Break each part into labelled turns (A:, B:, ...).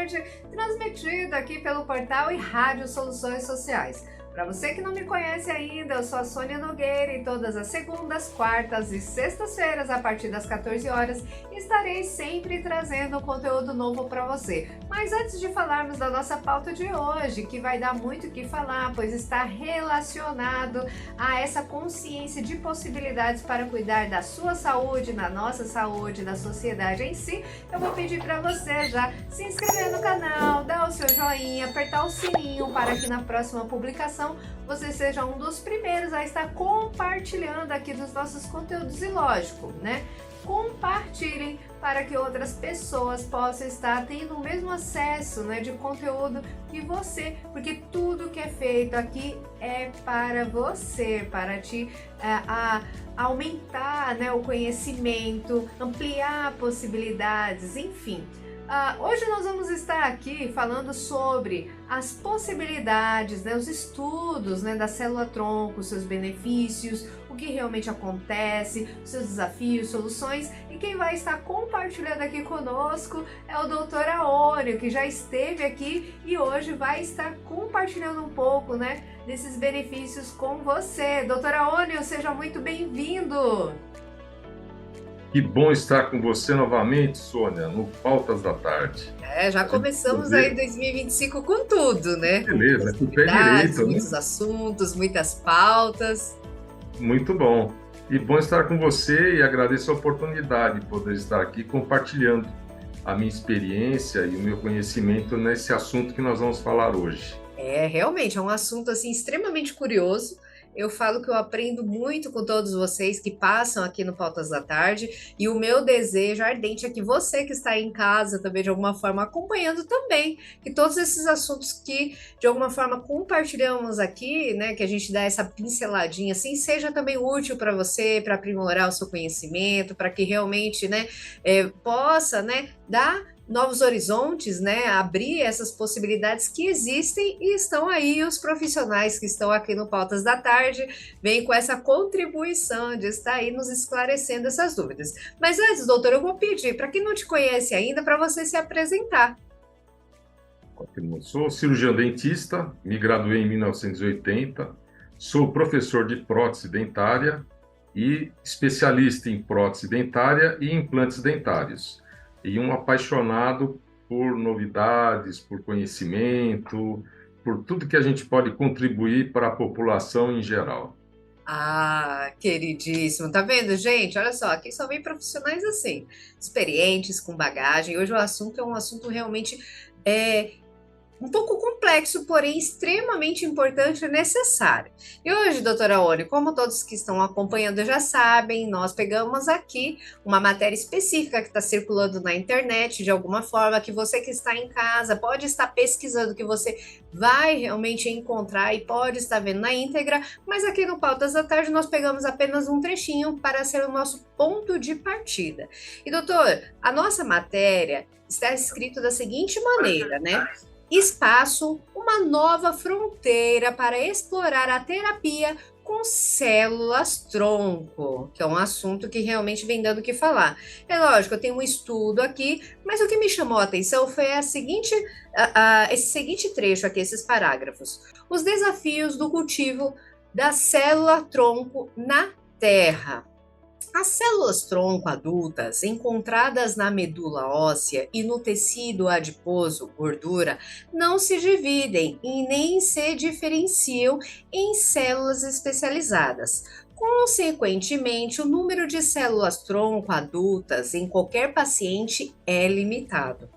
A: Tarde, transmitido aqui pelo portal e Rádio Soluções Sociais. Para você que não me conhece ainda, eu sou a Sônia Nogueira e todas as segundas, quartas e sextas-feiras, a partir das 14 horas, estarei sempre trazendo conteúdo novo para você. Mas antes de falarmos da nossa pauta de hoje, que vai dar muito o que falar, pois está relacionado a essa consciência de possibilidades para cuidar da sua saúde, da nossa saúde, da sociedade em si, eu vou pedir para você já se inscrever no canal, dar o seu joinha, apertar o sininho para que na próxima publicação você seja um dos primeiros a estar compartilhando aqui dos nossos conteúdos e lógico, né? Compartilhem para que outras pessoas possam estar tendo o mesmo acesso, né, de conteúdo que você, porque tudo que é feito aqui é para você, para te aumentar, né, o conhecimento, ampliar possibilidades, enfim. Hoje nós vamos estar aqui falando sobre as possibilidades, né, os estudos, né, da célula-tronco, seus benefícios, o que realmente acontece, seus desafios, soluções. E quem vai estar compartilhando aqui conosco é o Dr. Aônio, que já esteve aqui e hoje vai estar compartilhando um pouco, né, desses benefícios com você. Dr. Aônio, seja muito bem-vindo!
B: Que bom estar com você novamente, Sônia, no Pautas da Tarde.
A: Já começamos aí 2025 com tudo, né?
B: Beleza, com o pé direito,
A: muitos assuntos, muitas pautas.
B: Muito bom. E bom estar com você e agradeço a oportunidade de poder estar aqui compartilhando a minha experiência e o meu conhecimento nesse assunto que nós vamos falar hoje.
A: Realmente, é um assunto assim extremamente curioso. Eu falo que eu aprendo muito com todos vocês que passam aqui no Pautas da Tarde e o meu desejo ardente é que você que está aí em casa também de alguma forma acompanhando também, que todos esses assuntos que de alguma forma compartilhamos aqui, né, que a gente dá essa pinceladinha assim, seja também útil para você, para aprimorar o seu conhecimento, para que realmente, né, possa, né, dar novos horizontes, né? Abrir essas possibilidades que existem e estão aí os profissionais que estão aqui no Pautas da Tarde, vêm com essa contribuição de estar aí nos esclarecendo essas dúvidas. Mas antes, doutor, eu vou pedir, para quem não te conhece ainda, para você se apresentar.
B: Eu sou cirurgião dentista, me graduei em 1980, sou professor de prótese dentária e especialista em prótese dentária e implantes dentários. E um apaixonado por novidades, por conhecimento, por tudo que a gente pode contribuir para a população em geral.
A: Queridíssimo, tá vendo, gente? Olha só, aqui só vem profissionais assim, experientes, com bagagem. Hoje o assunto é um assunto realmente um pouco complexo, porém extremamente importante e necessário. E hoje, doutora Aônio, como todos que estão acompanhando já sabem, nós pegamos aqui uma matéria específica que está circulando na internet, de alguma forma, que você que está em casa pode estar pesquisando, que você vai realmente encontrar e pode estar vendo na íntegra, mas aqui no Pautas da Tarde nós pegamos apenas um trechinho para ser o nosso ponto de partida. E doutor, a nossa matéria está escrito da seguinte maneira, né? Espaço, uma nova fronteira para explorar a terapia com células-tronco, que é um assunto que realmente vem dando o que falar. É lógico, eu tenho um estudo aqui, mas o que me chamou a atenção foi esse seguinte trecho aqui, esses parágrafos. Os desafios do cultivo da célula-tronco na Terra. As células-tronco adultas, encontradas na medula óssea e no tecido adiposo, gordura, não se dividem e nem se diferenciam em células especializadas. Consequentemente, o número de células-tronco adultas em qualquer paciente é limitado.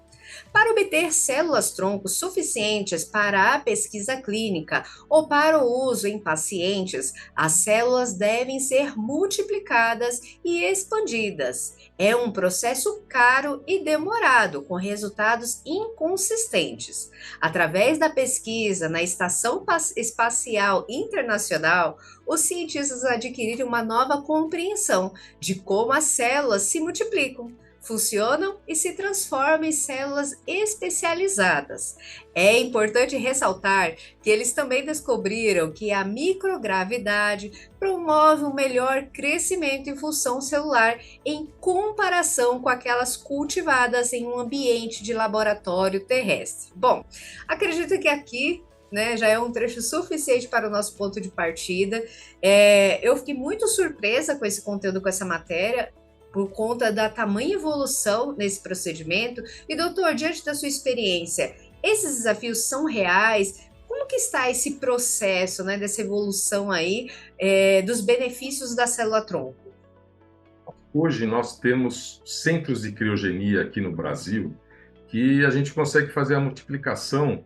A: Para obter células-tronco suficientes para a pesquisa clínica ou para o uso em pacientes, as células devem ser multiplicadas e expandidas. É um processo caro e demorado, com resultados inconsistentes. Através da pesquisa na Estação Espacial Internacional, os cientistas adquiriram uma nova compreensão de como as células se multiplicam, funcionam e se transformam em células especializadas. É importante ressaltar que eles também descobriram que a microgravidade promove um melhor crescimento em função celular em comparação com aquelas cultivadas em um ambiente de laboratório terrestre. Bom, acredito que aqui, né, já é um trecho suficiente para o nosso ponto de partida. Eu fiquei muito surpresa com esse conteúdo, com essa matéria, por conta da tamanha evolução nesse procedimento. E, doutor, diante da sua experiência, esses desafios são reais? Como que está esse processo, né, dessa evolução aí, dos benefícios da célula-tronco?
B: Hoje nós temos centros de criogenia aqui no Brasil que a gente consegue fazer a multiplicação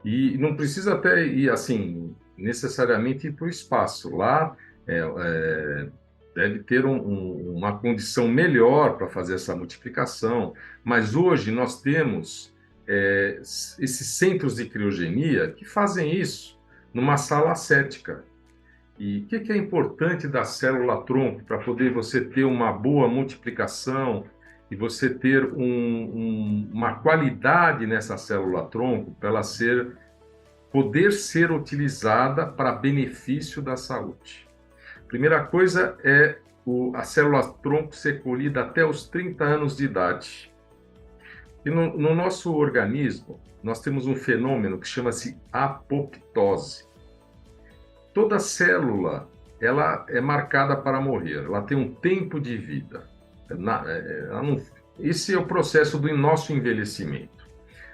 B: e não precisa até ir assim, necessariamente ir para o espaço. Lá deve ter uma condição melhor para fazer essa multiplicação, mas hoje nós temos esses centros de criogenia que fazem isso numa sala ascética. E o que é importante da célula-tronco para poder você ter uma boa multiplicação e você ter uma qualidade nessa célula-tronco para ela poder ser utilizada para benefício da saúde? Primeira coisa é a célula-tronco ser colhida até os 30 anos de idade. E no nosso organismo, nós temos um fenômeno que chama-se apoptose. Toda célula, ela é marcada para morrer, ela tem um tempo de vida. Esse é o processo do nosso envelhecimento.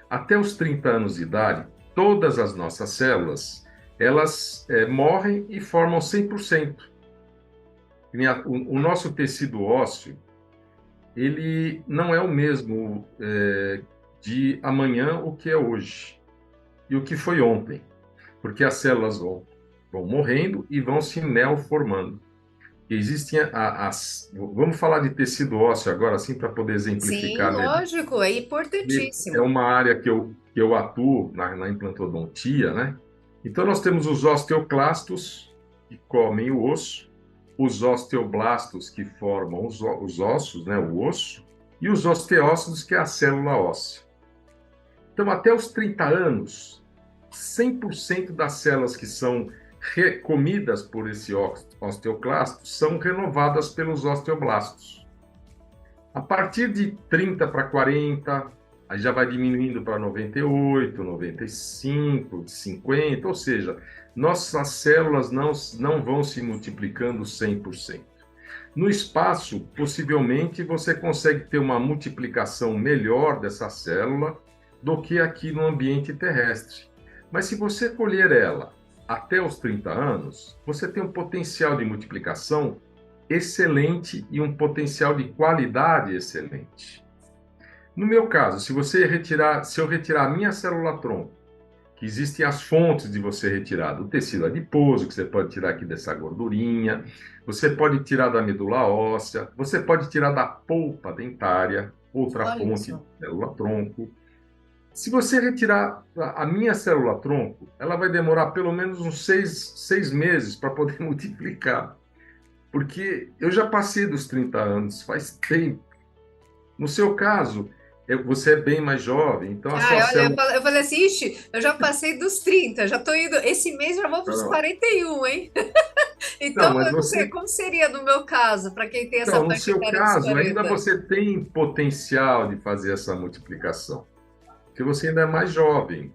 B: Até os 30 anos de idade, todas as nossas células, elas morrem e formam 100%. O nosso tecido ósseo, ele não é o mesmo de amanhã o que é hoje e o que foi ontem, porque as células vão morrendo e vão se neoformando. Existem vamos falar de tecido ósseo agora, assim, para poder exemplificar.
A: Sim, lógico, é importantíssimo.
B: É uma área que eu atuo na implantodontia, né? Então, nós temos os osteoclastos, que comem o osso, os osteoblastos, que formam os ossos, né, o osso, e os osteócitos, que é a célula óssea. Então, até os 30 anos, 100% das células que são comidas por esse osteoclasto são renovadas pelos osteoblastos. A partir de 30 para 40, aí já vai diminuindo para 98, 95, 50, ou seja, nossas células não vão se multiplicando 100%. No espaço, possivelmente, você consegue ter uma multiplicação melhor dessa célula do que aqui no ambiente terrestre. Mas se você colher ela até os 30 anos, você tem um potencial de multiplicação excelente e um potencial de qualidade excelente. No meu caso, se eu retirar a minha célula-tronco, que existem as fontes de você retirar do tecido adiposo, que você pode tirar aqui dessa gordurinha, você pode tirar da medula óssea, você pode tirar da polpa dentária, outra fonte de célula-tronco. Se você retirar a minha célula-tronco, ela vai demorar pelo menos uns 6 meses para poder multiplicar. Porque eu já passei dos 30 anos, faz tempo. No seu caso, você é bem mais jovem, então a sua
A: olha,
B: célula...
A: eu falei assim, ixi, eu já passei dos 30, já tô indo, esse mês já vou para os 41, hein? Então,
B: Não, mas
A: eu não sei, como seria no meu caso, para quem tem essa
B: Então, no
A: faixa
B: seu
A: etária dos
B: caso, ainda
A: 40?
B: você tem potencial de fazer essa multiplicação, porque você ainda é mais jovem.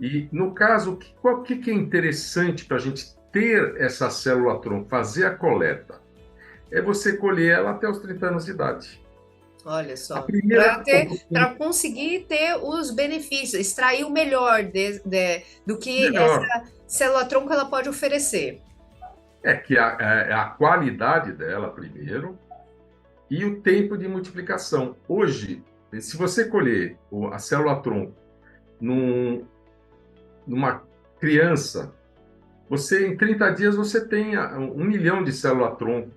B: E, no caso, o que é interessante para a gente ter essa célula-tronco, fazer a coleta? É você colher ela até os 30 anos de idade.
A: Olha só,
B: Primeira...
A: para conseguir ter os benefícios, extrair o melhor do que
B: Melhor.
A: essa célula-tronco ela pode oferecer.
B: Que a qualidade dela, primeiro, e o tempo de multiplicação. Hoje, se você colher a célula-tronco numa criança, em 30 dias, você tem 1 milhão de célula-tronco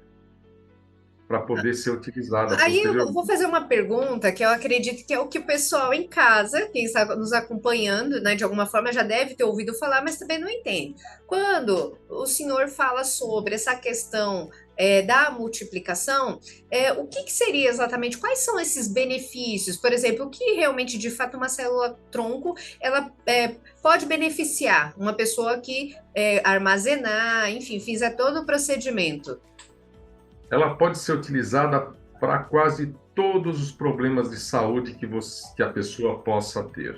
B: para poder ser utilizada
A: Aí eu
B: posteriormente.
A: vou fazer uma pergunta que eu acredito que é o que o pessoal em casa, quem está nos acompanhando, né, de alguma forma já deve ter ouvido falar, mas também não entende. Quando o senhor fala sobre essa questão da multiplicação, o que, que seria exatamente? Quais são esses benefícios? Por exemplo, o que realmente, de fato, uma célula-tronco ela pode beneficiar uma pessoa que armazenar, enfim, fizer todo o procedimento?
B: Ela pode ser utilizada para quase todos os problemas de saúde que a pessoa possa ter.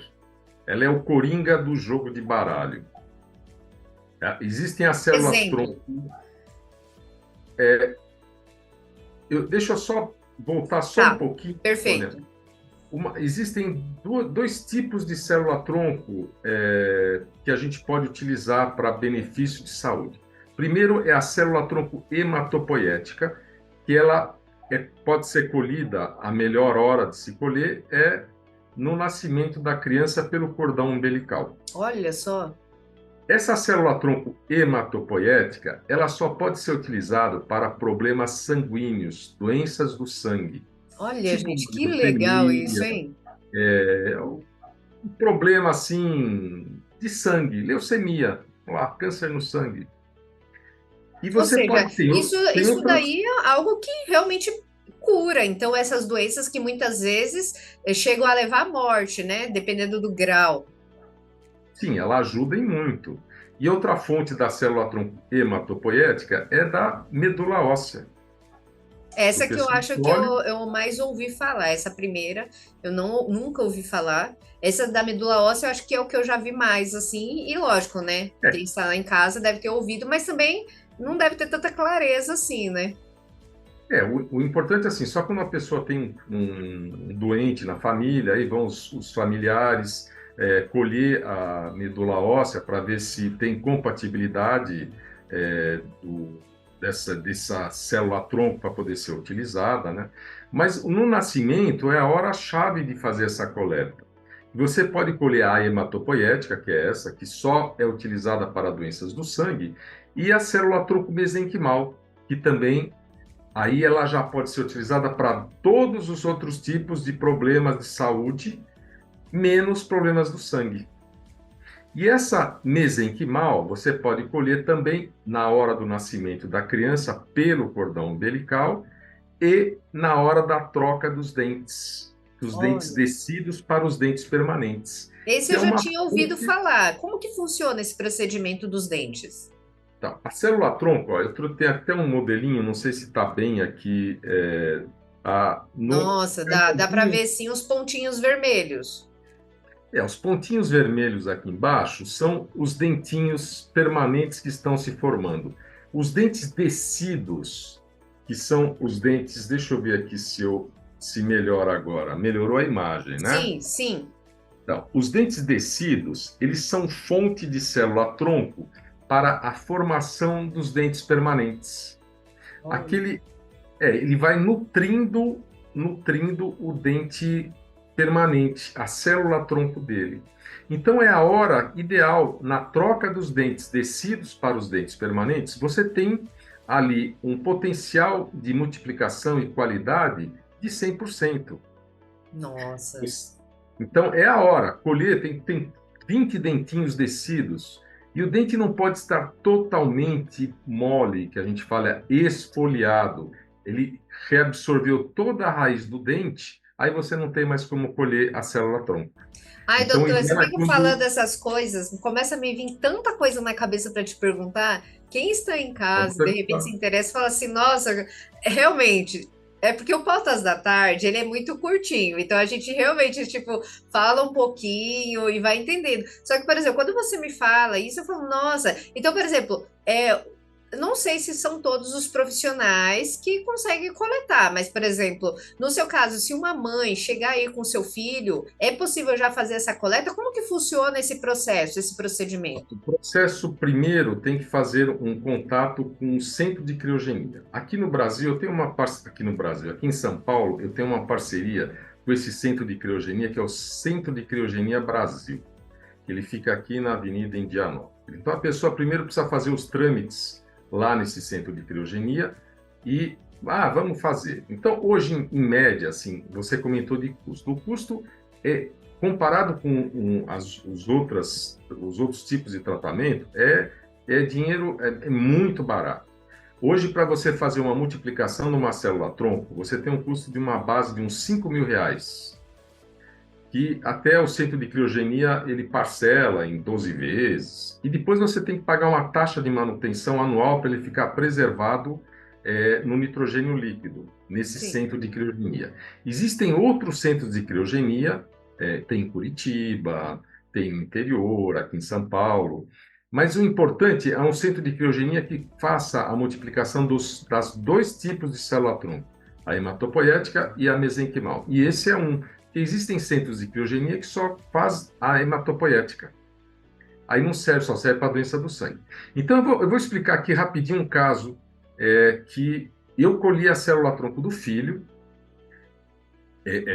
B: Ela é o coringa do jogo de baralho. Existem as
A: Exemplo.
B: células-tronco. Deixa eu só voltar só um
A: Tá,
B: pouquinho. Olha,
A: perfeito.
B: existem dois tipos de célula-tronco que a gente pode utilizar para benefício de saúde. Primeiro é a célula-tronco hematopoética, que ela pode ser colhida, a melhor hora de se colher é no nascimento da criança pelo cordão umbilical.
A: Olha só.
B: Essa célula-tronco hematopoética, ela só pode ser utilizada para problemas sanguíneos, doenças do sangue,
A: Olha,
B: tipo
A: gente,
B: uma
A: que legal isso,
B: leucemia,
A: hein?
B: um problema assim de sangue, leucemia, câncer no sangue. E
A: Ou
B: você
A: seja,
B: pode ter, tem
A: isso
B: outras.
A: daí é algo que realmente cura. Então, essas doenças que muitas vezes chegam a levar à morte, né? Dependendo do grau.
B: Sim, ela ajuda em muito. E outra fonte da célula-tronco hematopoética é da medula óssea.
A: Essa que
B: Porque
A: eu
B: se
A: acho que
B: olha,
A: eu mais ouvi falar. Essa primeira, eu nunca ouvi falar. Essa da medula óssea, eu acho que é o que eu já vi mais, assim. E lógico, né?
B: é,
A: Quem está lá em casa deve ter ouvido, mas também não deve ter tanta clareza assim, né?
B: o importante é assim, só quando a pessoa tem um doente na família, aí vão os familiares colher a medula óssea para ver se tem compatibilidade dessa célula-tronco para poder ser utilizada, né? Mas no nascimento é a hora-chave de fazer essa coleta. Você pode colher a hematopoética, que é essa, que só é utilizada para doenças do sangue, e a célula-tronco mesenquimal, que também aí ela já pode ser utilizada para todos os outros tipos de problemas de saúde, menos problemas do sangue. E essa mesenquimal você pode colher também na hora do nascimento da criança pelo cordão umbilical e na hora da troca dos dentes
A: Olha.
B: descidos para os dentes permanentes,
A: Esse
B: que
A: eu
B: é
A: já
B: uma
A: tinha ouvido falar. Como que funciona esse procedimento dos dentes?
B: Tá. A célula-tronco, ó, eu tenho até um modelinho, não sei se está bem aqui,
A: Nossa, dá para ver sim os pontinhos vermelhos.
B: os pontinhos vermelhos aqui embaixo são os dentinhos permanentes que estão se formando. Os dentes descidos, que são os dentes, deixa eu ver aqui se melhora agora. Melhorou a imagem, né?
A: Sim, sim.
B: Então, os dentes descidos, eles são fonte de célula-tronco para a formação dos dentes permanentes.
A: Olha.
B: Aquele, ele vai nutrindo o dente permanente, a célula-tronco dele. Então é a hora ideal, na troca dos dentes descidos para os dentes permanentes, você tem ali um potencial de multiplicação e qualidade de 100%.
A: Nossa.
B: Então é a hora, colher, tem 20 dentinhos descidos, e o dente não pode estar totalmente mole, que a gente fala esfoliado. Ele reabsorveu toda a raiz do dente, aí você não tem mais como colher a célula-tronco.
A: Ai,
B: Então, o
A: doutora, você
B: ideal é
A: fica falando
B: quando.
A: essas coisas, começa a me vir tanta coisa na cabeça para te perguntar. Quem está em
B: Pode
A: casa, de repente se
B: perguntar.
A: interessa, fala assim, nossa, realmente, é porque o Pautas da Tarde, ele é muito curtinho, então a gente realmente, tipo, fala um pouquinho e vai entendendo. Só que, por exemplo, quando você me fala isso, eu falo, nossa, então, por exemplo, não sei se são todos os profissionais que conseguem coletar, mas, por exemplo, no seu caso, se uma mãe chegar aí com seu filho, é possível já fazer essa coleta? Como que funciona esse processo, esse procedimento?
B: O processo primeiro tem que fazer um contato com o centro de criogenia. Aqui no Brasil, eu tenho uma aqui no Brasil, aqui em São Paulo, eu tenho uma parceria com esse centro de criogenia, que é o Centro de Criogenia Brasil. Ele fica aqui na Avenida Indianópolis. Então a pessoa primeiro precisa fazer os trâmites lá nesse centro de criogenia e vamos fazer. Então hoje em média, assim, você comentou de custo. O custo é comparado com os outros tipos de tratamento é dinheiro é muito barato. Hoje, para você fazer uma multiplicação numa célula-tronco, você tem um custo de uma base de uns R$ 5.000, que até o centro de criogenia ele parcela em 12 vezes, e depois você tem que pagar uma taxa de manutenção anual para ele ficar preservado no nitrogênio líquido, nesse
A: Sim.
B: centro de criogenia. Existem outros centros de criogenia, tem em Curitiba, tem no interior, aqui em São Paulo, mas o importante é um centro de criogenia que faça a multiplicação das dois tipos de célula-tronco, a hematopoética e a mesenquimal. E esse é um. Existem centros de criogenia que só faz a hematopoética. Aí não serve, só serve para a doença do sangue. Então eu vou explicar aqui rapidinho um caso que eu colhi a célula-tronco do filho,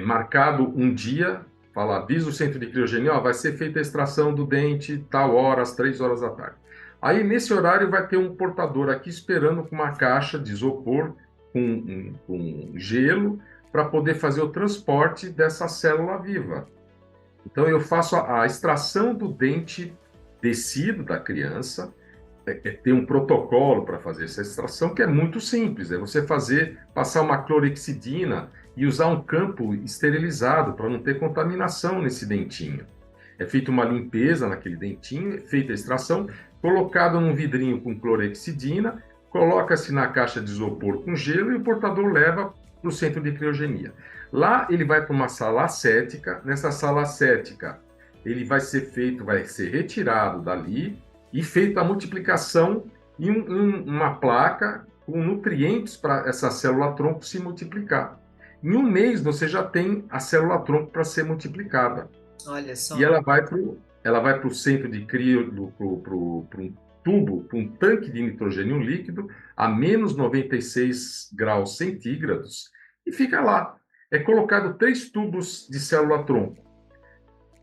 B: marcado um dia, avisa o centro de criogenia, vai ser feita a extração do dente, tal hora, às 3 horas da tarde. Aí, nesse horário, vai ter um portador aqui esperando com uma caixa de isopor com gelo para poder fazer o transporte dessa célula viva. Então, eu faço a extração do dente descido da criança, tem um protocolo para fazer essa extração que é muito simples, é você passar uma clorexidina e usar um campo esterilizado para não ter contaminação nesse dentinho. É feita uma limpeza naquele dentinho, é feita a extração, colocado num vidrinho com clorexidina, coloca-se na caixa de isopor com gelo e o portador leva para o centro de criogenia. Lá ele vai para uma sala ascética, nessa sala ascética ele vai ser retirado dali e feita a multiplicação em uma placa com nutrientes para essa célula-tronco se multiplicar. Em um mês, você já tem a célula-tronco para ser multiplicada.
A: Olha só.
B: E ela vai para o centro de crio, para um tubo, para um tanque de nitrogênio líquido, a menos 96 graus centígrados, e fica lá. É colocado 3 tubos de célula-tronco.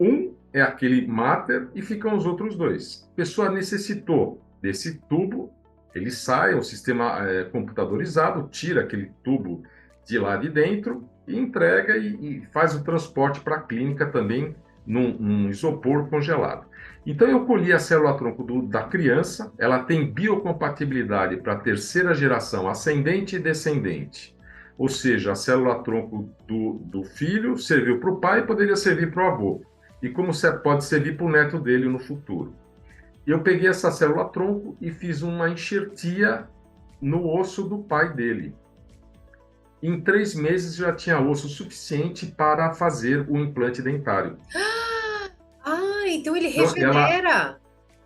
B: Um é aquele máter e ficam os outros 2. A pessoa necessitou desse tubo, ele sai, é um sistema computadorizado, tira aquele tubo de lá de dentro e entrega e faz o transporte para a clínica também num isopor congelado. Então eu colhi a célula-tronco da criança, ela tem biocompatibilidade para a terceira geração, ascendente e descendente. Ou seja, a célula-tronco do filho serviu para o pai e poderia servir para o avô. E como pode servir para o neto dele no futuro. Eu peguei essa célula-tronco e fiz uma enxertia no osso do pai dele. Em 3 meses já tinha osso suficiente para fazer o implante dentário.
A: Então ele
B: Então,
A: regenera.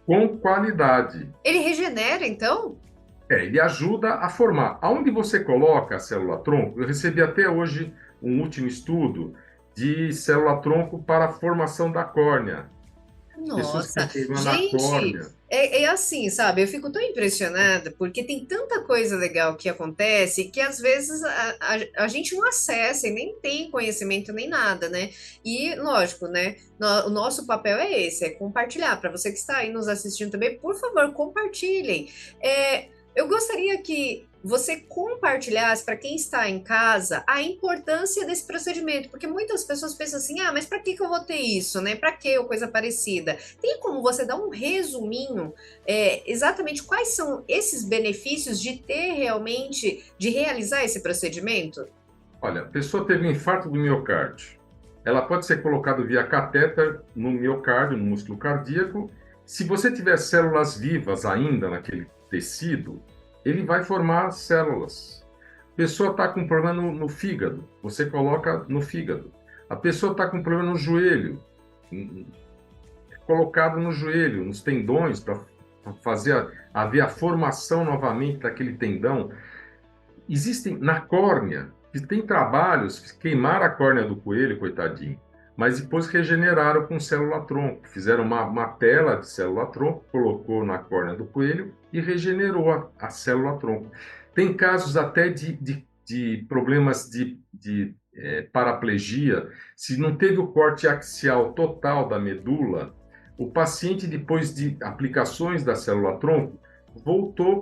B: Com qualidade.
A: Ele regenera, então?
B: Ele ajuda a formar. Aonde você coloca a célula-tronco, eu recebi até hoje um último estudo de célula-tronco para a formação da córnea.
A: Nossa,
B: Na
A: gente,
B: córnea.
A: é assim, sabe? Eu fico tão impressionada porque tem tanta coisa legal que acontece que às vezes a gente não acessa e nem tem conhecimento nem nada, né? E lógico, né? O nosso papel é esse, é compartilhar. Para você que está aí nos assistindo também, por favor, compartilhem. Eu gostaria que você compartilhasse para quem está em casa a importância desse procedimento, porque muitas pessoas pensam assim, mas para que eu vou ter isso, né? Para que ou coisa parecida? Tem como você dar um resuminho, exatamente quais são esses benefícios de ter realmente, de realizar esse procedimento?
B: Olha, a pessoa teve um infarto do miocárdio. Ela pode ser colocada via catéter no miocárdio, no músculo cardíaco. Se você tiver células vivas ainda naquele tecido, ele vai formar células. A pessoa está com problema no fígado, você coloca no fígado. A pessoa está com problema no joelho, colocado no joelho, nos tendões, para haver a formação novamente daquele tendão. Existem na córnea, que tem trabalhos que queimaram a córnea do coelho, coitadinho, mas depois regeneraram com célula-tronco. Fizeram uma tela de célula-tronco, colocou na córnea do coelho e regenerou a célula-tronco. Tem casos até de problemas de paraplegia. Se não teve o corte axial total da medula, o paciente, depois de aplicações da célula-tronco,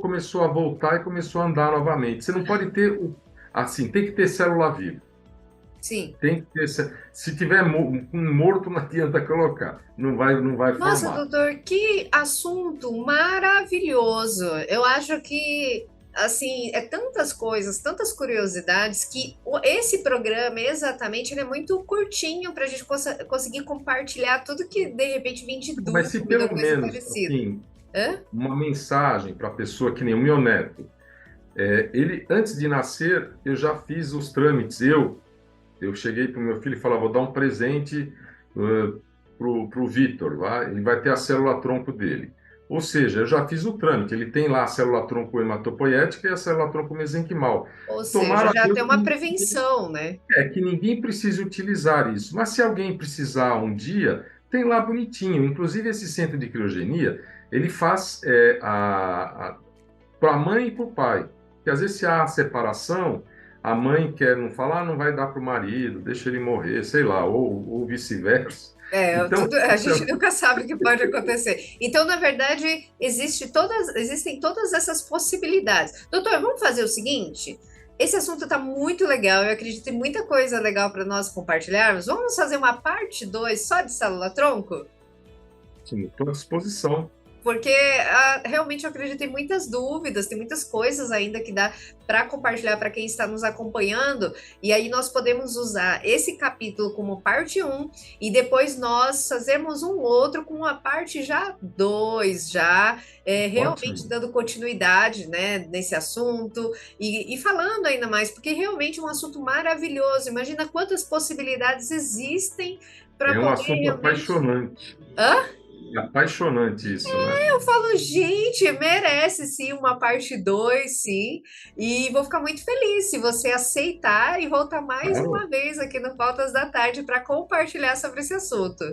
B: começou a voltar e começou a andar novamente. Você não pode ter, assim, tem que ter célula viva.
A: Sim.
B: Tem que ter, se tiver morto, não adianta colocar. Não vai formar.
A: Nossa, doutor, que assunto maravilhoso. Eu acho que assim, é tantas coisas, tantas curiosidades, que esse programa, exatamente, ele é muito curtinho para a gente conseguir compartilhar tudo que, de repente, vem de
B: Mas se
A: dúvida,
B: pelo
A: coisa
B: menos,
A: parecida.
B: assim,
A: Hã?
B: uma mensagem para a pessoa que nem o meu neto, ele, antes de nascer, eu já fiz os trâmites. Eu cheguei para o meu filho e falei, vou dar um presente para o Vitor, ele vai ter a célula-tronco dele. Ou seja, eu já fiz o trâmite, ele tem lá a célula-tronco hematopoética e a célula-tronco mesenquimal.
A: Ou seja,
B: Tomara a
A: já
B: Deus
A: tem uma prevenção, né?
B: que ninguém precise utilizar isso, mas se alguém precisar um dia, tem lá bonitinho. Inclusive, esse centro de criogenia, ele faz para a mãe e para o pai. Porque às vezes, se há separação, a mãe quer não falar, não vai dar para o marido, deixa ele morrer, sei lá, ou vice-versa. Então,
A: Tudo, a gente nunca sabe o que pode acontecer. Então, na verdade, existem todas essas possibilidades. Doutor, vamos fazer o seguinte? Esse assunto está muito legal, eu acredito em muita coisa legal para nós compartilharmos. Vamos fazer uma parte 2 só de célula-tronco?
B: sim, estou à disposição.
A: Porque realmente eu acredito em muitas dúvidas, tem muitas coisas ainda que dá para compartilhar para quem está nos acompanhando, e aí nós podemos usar esse capítulo como parte 1 e depois nós fazemos um outro com a parte já 2, já realmente
B: Ótimo.
A: dando continuidade, né, nesse assunto e falando ainda mais, porque realmente é um assunto maravilhoso. Imagina quantas possibilidades existem para
B: É um
A: poder
B: assunto
A: realmente.
B: apaixonante.
A: Hã?
B: É apaixonante isso, né?
A: Eu falo, gente, merece sim uma parte 2, sim. E vou ficar muito feliz se você aceitar e voltar mais
B: Claro.
A: uma vez aqui no Pautas da Tarde para compartilhar sobre esse assunto.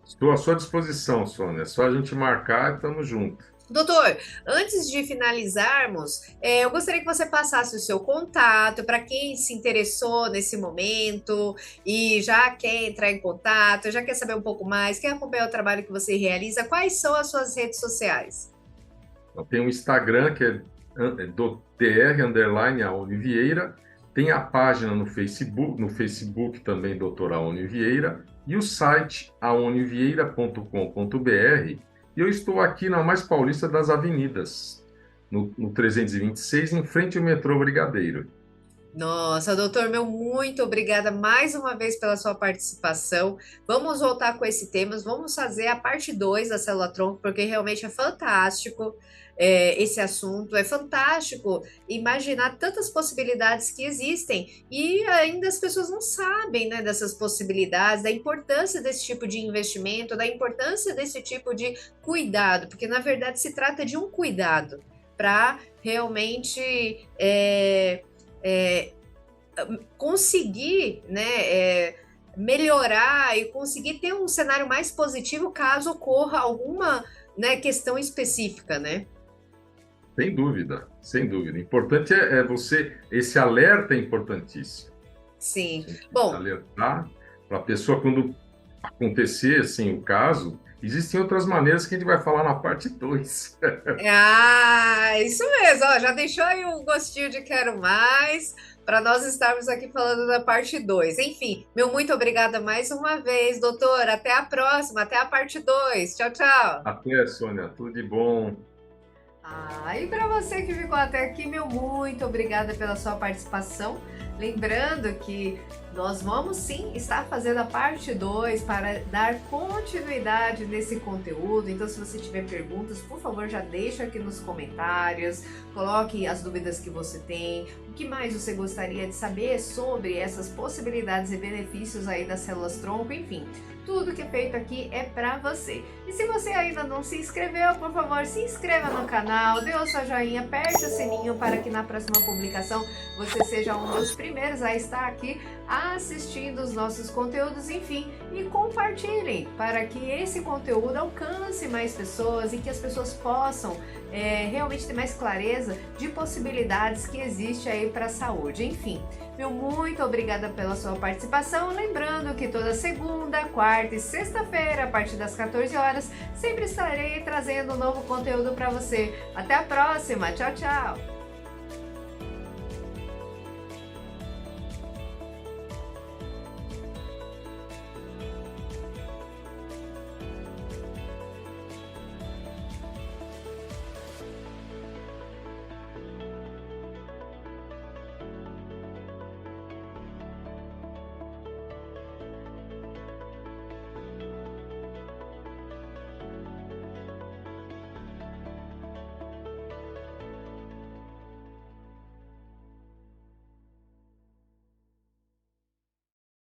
B: Estou à sua disposição, Sônia. É só a gente marcar e estamos juntos.
A: Doutor, antes de finalizarmos, eu gostaria que você passasse o seu contato para quem se interessou nesse momento e já quer entrar em contato, já quer saber um pouco mais, quer acompanhar o trabalho que você realiza. Quais são as suas redes sociais?
B: Então, tem o Instagram, que é do Dr. Vieira. Tem a página no Facebook também, Dr. Aone Vieira, e o site aonevieira.com.br. E eu estou aqui na mais paulista das avenidas, no 326, em frente ao metrô Brigadeiro.
A: Nossa, doutor, meu muito obrigada mais uma vez pela sua participação. Vamos voltar com esse tema, vamos fazer a parte 2 da célula-tronco, porque realmente é fantástico esse assunto, é fantástico imaginar tantas possibilidades que existem e ainda as pessoas não sabem, né, dessas possibilidades, da importância desse tipo de investimento, da importância desse tipo de cuidado, porque na verdade se trata de um cuidado para realmente é, conseguir, né, melhorar e conseguir ter um cenário mais positivo caso ocorra alguma, né, questão específica, né?
B: Sem dúvida, sem dúvida. Importante esse alerta é importantíssimo.
A: Sim.
B: A gente
A: Bom,
B: alertar para a pessoa, quando acontecer assim, o caso, existem outras maneiras que a gente vai falar na parte 2.
A: isso mesmo, ó, já deixou aí um gostinho de quero mais para nós estarmos aqui falando da parte 2. Enfim, meu muito obrigada mais uma vez, doutor. Até a próxima, até a parte 2. Tchau, tchau.
B: Até, Sônia, tudo de bom.
A: E para você que ficou até aqui, meu muito obrigada pela sua participação. Lembrando que nós vamos sim estar fazendo a parte 2 para dar continuidade nesse conteúdo. Então, se você tiver perguntas, por favor, já deixa aqui nos comentários, coloque as dúvidas que você tem, o que mais você gostaria de saber sobre essas possibilidades e benefícios aí das células-tronco, enfim. Tudo que é feito aqui é para você. E se você ainda não se inscreveu, por favor, se inscreva no canal, dê o seu joinha, aperte o sininho para que na próxima publicação você seja um dos primeiros a estar aqui assistindo os nossos conteúdos, enfim, e compartilhem para que esse conteúdo alcance mais pessoas e que as pessoas possam realmente ter mais clareza de possibilidades que existe aí para a saúde. Enfim, meu muito obrigada pela sua participação. Lembrando que toda segunda, quarta e sexta-feira, a partir das 14 horas, sempre estarei trazendo um novo conteúdo para você. Até a próxima. Tchau, tchau.